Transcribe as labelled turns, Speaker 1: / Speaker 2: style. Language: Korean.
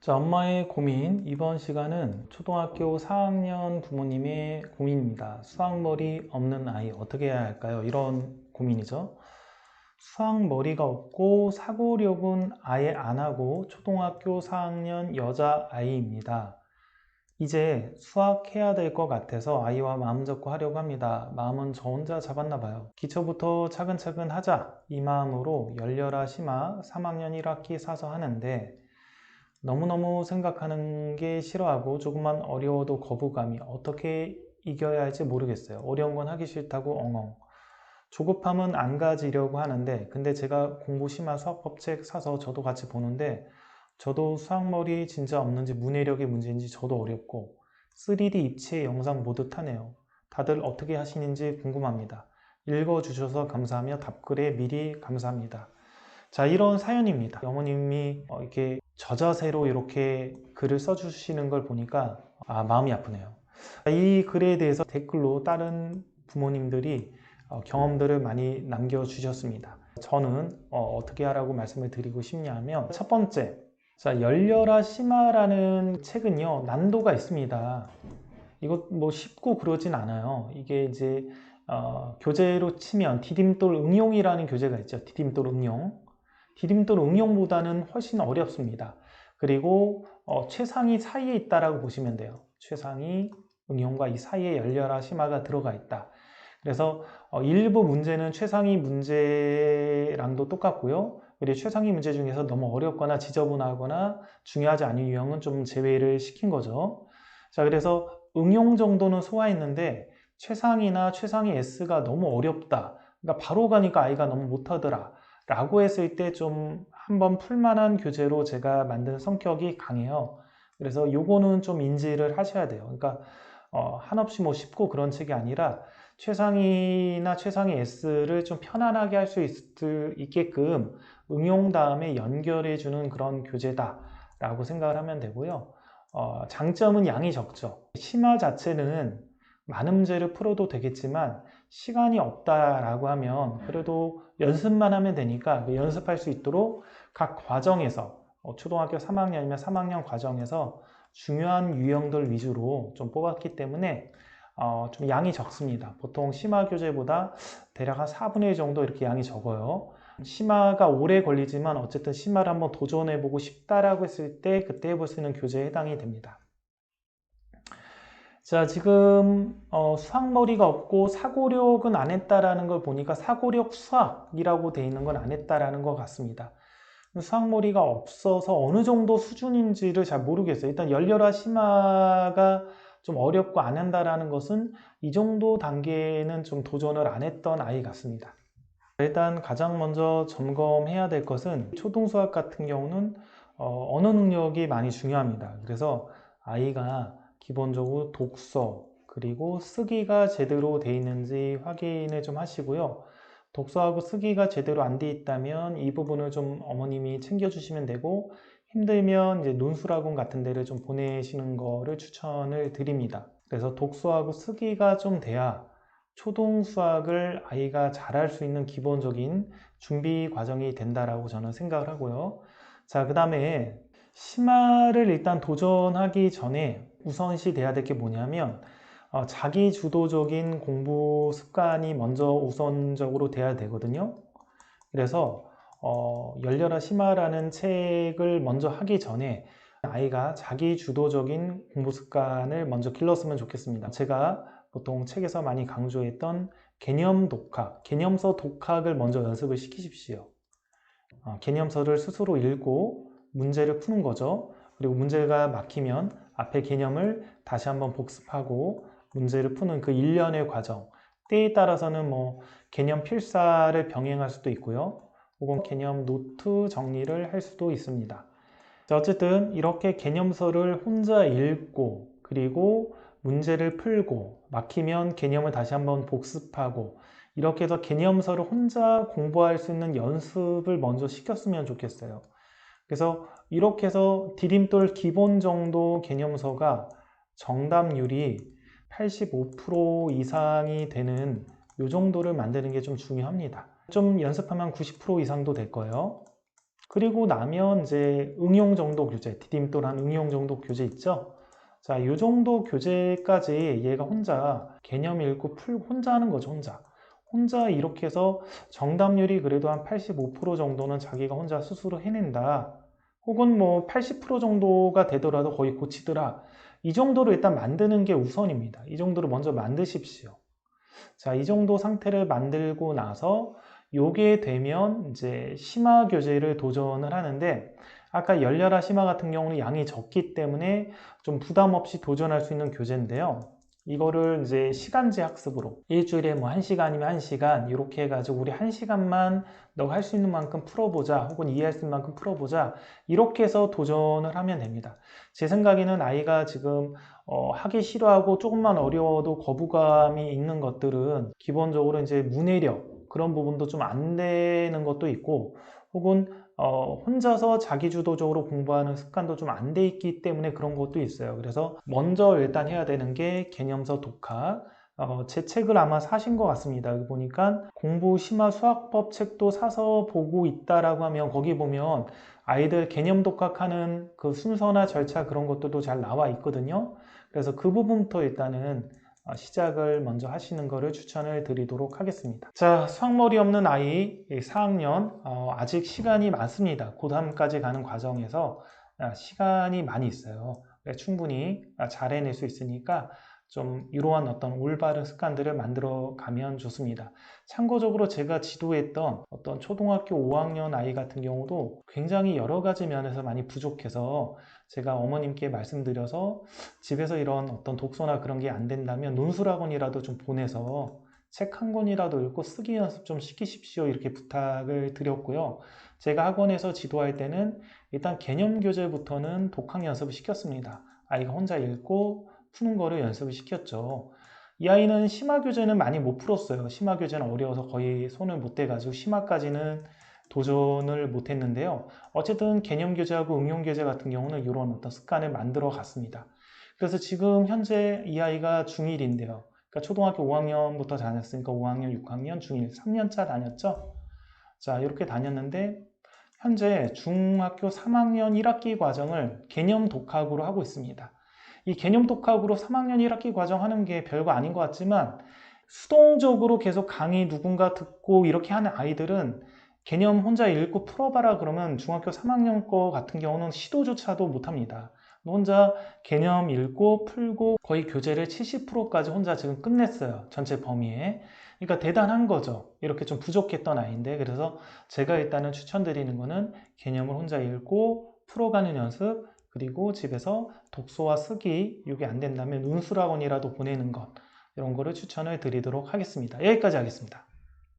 Speaker 1: 자, 엄마의 고민. 이번 시간은 초등학교 4학년 부모님의 고민입니다. 수학머리 없는 아이 어떻게 해야 할까요? 이런 고민이죠. 수학머리가 없고 사고력은 아예 안 하고 초등학교 4학년 여자아이입니다. 이제 수학해야 될 것 같아서 아이와 마음 잡고 하려고 합니다. 마음은 저 혼자 잡았나 봐요. 기초부터 차근차근 하자. 이 마음으로 열려라 심화 3학년 1학기 사서 하는데 너무너무 생각하는 게 싫어하고 조금만 어려워도 거부감이 어떻게 이겨야 할지 모르겠어요. 어려운 건 하기 싫다고 엉엉. 조급함은 안 가지려고 하는데 근데 제가 공부 심한 수학법책 사서 저도 같이 보는데 저도 수학머리 진짜 없는지 문해력의 문제인지 저도 어렵고 3D 입체 영상 모두 타네요. 다들 어떻게 하시는지 궁금합니다. 읽어주셔서 감사하며 답글에 미리 감사합니다. 자, 이런 사연입니다. 어머님이 이렇게 저자세로 이렇게 글을 써주시는 걸 보니까 마음이 아프네요. 이 글에 대해서 댓글로 다른 부모님들이 경험들을 많이 남겨주셨습니다. 저는 어떻게 하라고 말씀을 드리고 싶냐면 첫 번째, 자, 열려라 심화라는 책은요, 난도가 있습니다. 이거 뭐 쉽고 그러진 않아요. 이게 이제 교재로 치면 디딤돌 응용이라는 교재가 있죠. 디딤돌 응용. 디딤돌 응용보다는 훨씬 어렵습니다. 그리고 최상위 사이에 있다라고 보시면 돼요. 최상위 응용과 이 사이에 열려라 심화가 들어가 있다. 그래서 일부 문제는 최상위 문제랑도 똑같고요. 그리고 최상위 문제 중에서 너무 어렵거나 지저분하거나 중요하지 않은 유형은 좀 제외를 시킨 거죠. 자, 그래서 응용 정도는 소화했는데 최상위나 최상위 S가 너무 어렵다. 그러니까 바로 가니까 아이가 너무 못하더라. 라고 했을 때 좀 한번 풀만한 교재로 제가 만든 성격이 강해요. 그래서 요거는 좀 인지를 하셔야 돼요. 그러니까 한없이 뭐 쉽고 그런 책이 아니라 최상위나 최상위 S를 좀 편안하게 할 수 있게끔 응용 다음에 연결해 주는 그런 교재다 라고 생각을 하면 되고요. 장점은 양이 적죠. 심화 자체는 많은 문제를 풀어도 되겠지만 시간이 없다라고 하면 그래도 연습만 하면 되니까 연습할 수 있도록 각 과정에서 초등학교 3학년이면 3학년 과정에서 중요한 유형들 위주로 좀 뽑았기 때문에 좀 양이 적습니다. 보통 심화 교재보다 대략 한 4분의 1 정도 이렇게 양이 적어요. 심화가 오래 걸리지만 어쨌든 심화를 한번 도전해보고 싶다라고 했을 때 그때 해볼 수 있는 교재에 해당이 됩니다. 자, 지금 수학머리가 없고 사고력은 안 했다라는 걸 보니까 사고력 수학이라고 돼 있는 건 안 했다라는 것 같습니다. 수학머리가 없어서 어느 정도 수준인지를 잘 모르겠어요. 일단 열려라 심화가 좀 어렵고 안 한다라는 것은 이 정도 단계는 좀 도전을 안 했던 아이 같습니다. 일단 가장 먼저 점검해야 될 것은 초등수학 같은 경우는 언어 능력이 많이 중요합니다. 그래서 아이가 기본적으로 독서 그리고 쓰기가 제대로 돼 있는지 확인을 좀 하시고요. 독서하고 쓰기가 제대로 안 돼 있다면 이 부분을 좀 어머님이 챙겨주시면 되고 힘들면 이제 논술학원 같은 데를 좀 보내시는 거를 추천을 드립니다. 그래서 독서하고 쓰기가 좀 돼야 초등 수학을 아이가 잘할 수 있는 기본적인 준비 과정이 된다라고 저는 생각을 하고요. 자, 그 다음에 심화를 일단 도전하기 전에 우선시 돼야 될 게 뭐냐면 자기 주도적인 공부 습관이 먼저 우선적으로 돼야 되거든요. 그래서 열려라 심화라는 책을 먼저 하기 전에 아이가 자기 주도적인 공부 습관을 먼저 길렀으면 좋겠습니다. 제가 보통 책에서 많이 강조했던 개념 독학, 개념서 독학을 먼저 연습을 시키십시오. 개념서를 스스로 읽고 문제를 푸는 거죠. 그리고 문제가 막히면 앞에 개념을 다시 한번 복습하고 문제를 푸는 그 일련의 과정. 때에 따라서는 뭐 개념 필사를 병행할 수도 있고요. 혹은 개념 노트 정리를 할 수도 있습니다. 자, 어쨌든 이렇게 개념서를 혼자 읽고 그리고 문제를 풀고 막히면 개념을 다시 한번 복습하고 이렇게 해서 개념서를 혼자 공부할 수 있는 연습을 먼저 시켰으면 좋겠어요. 그래서 이렇게 해서 디딤돌 기본 정도 개념서가 정답률이 85% 이상이 되는 이 정도를 만드는 게 좀 중요합니다. 좀 연습하면 90% 이상도 될 거예요. 그리고 나면 이제 응용 정도 교재, 디딤돌한 응용 정도 교재 있죠? 자, 이 정도 교재까지 얘가 혼자 개념 읽고 풀고 혼자 하는 거죠, 혼자. 혼자 이렇게 해서 정답률이 그래도 한 85% 정도는 자기가 혼자 스스로 해낸다. 혹은 뭐 80% 정도가 되더라도 거의 고치더라. 이 정도로 일단 만드는 게 우선입니다. 이 정도로 먼저 만드십시오. 자, 이 정도 상태를 만들고 나서 요게 되면 이제 심화 교재를 도전을 하는데 아까 열려라 심화 같은 경우는 양이 적기 때문에 좀 부담 없이 도전할 수 있는 교재인데요. 이거를 이제 시간제 학습으로 일주일에 뭐 1시간이면 1시간 이렇게 해가지고 우리 1시간만 너가 할 수 있는 만큼 풀어보자 혹은 이해할 수 있는 만큼 풀어보자 이렇게 해서 도전을 하면 됩니다. 제 생각에는 아이가 지금 하기 싫어하고 조금만 어려워도 거부감이 있는 것들은 기본적으로 이제 문해력 그런 부분도 좀 안 되는 것도 있고 혹은 혼자서 자기주도적으로 공부하는 습관도 좀 안 돼 있기 때문에 그런 것도 있어요. 그래서 먼저 일단 해야 되는 게 개념서 독학. 제 책을 아마 사신 것 같습니다. 여기 보니까 공부 심화 수학법 책도 사서 보고 있다라고 하면 거기 보면 아이들 개념 독학하는 그 순서나 절차 그런 것들도 잘 나와 있거든요. 그래서 그 부분부터 일단은 시작을 먼저 하시는 것을 추천을 드리도록 하겠습니다. 자, 수학머리 없는 아이 4학년 아직 시간이 많습니다. 고3까지 가는 과정에서 시간이 많이 있어요. 충분히 잘 해낼 수 있으니까 좀 이러한 어떤 올바른 습관들을 만들어 가면 좋습니다. 참고적으로 제가 지도했던 어떤 초등학교 5학년 아이 같은 경우도 굉장히 여러 가지 면에서 많이 부족해서 제가 어머님께 말씀드려서 집에서 이런 어떤 독서나 그런 게 안 된다면 논술학원이라도 좀 보내서 책 한 권이라도 읽고 쓰기 연습 좀 시키십시오 이렇게 부탁을 드렸고요. 제가 학원에서 지도할 때는 일단 개념 교재부터는 독학 연습을 시켰습니다. 아이가 혼자 읽고 푸는 거를 연습을 시켰죠. 이 아이는 심화 교재는 많이 못 풀었어요. 심화 교재는 어려워서 거의 손을 못 대가지고 심화까지는 도전을 못 했는데요. 어쨌든 개념 교재하고 응용 교재 같은 경우는 이런 어떤 습관을 만들어 갔습니다. 그래서 지금 현재 이 아이가 중1인데요. 그러니까 초등학교 5학년부터 다녔으니까 5학년, 6학년, 중1, 3년차 다녔죠. 자, 이렇게 다녔는데 현재 중학교 3학년 1학기 과정을 개념 독학으로 하고 있습니다. 이 개념 독학으로 3학년 1학기 과정 하는 게 별거 아닌 것 같지만 수동적으로 계속 강의 누군가 듣고 이렇게 하는 아이들은 개념 혼자 읽고 풀어봐라 그러면 중학교 3학년 거 같은 경우는 시도조차도 못합니다. 혼자 개념 읽고 풀고 거의 교재를 70%까지 혼자 지금 끝냈어요. 전체 범위에. 그러니까 대단한 거죠. 이렇게 좀 부족했던 아이인데 그래서 제가 일단은 추천드리는 거는 개념을 혼자 읽고 풀어가는 연습 그리고 집에서 독서와 쓰기 이게 안 된다면 논술학원이라도 보내는 것 이런 거를 추천을 드리도록 하겠습니다. 여기까지 하겠습니다.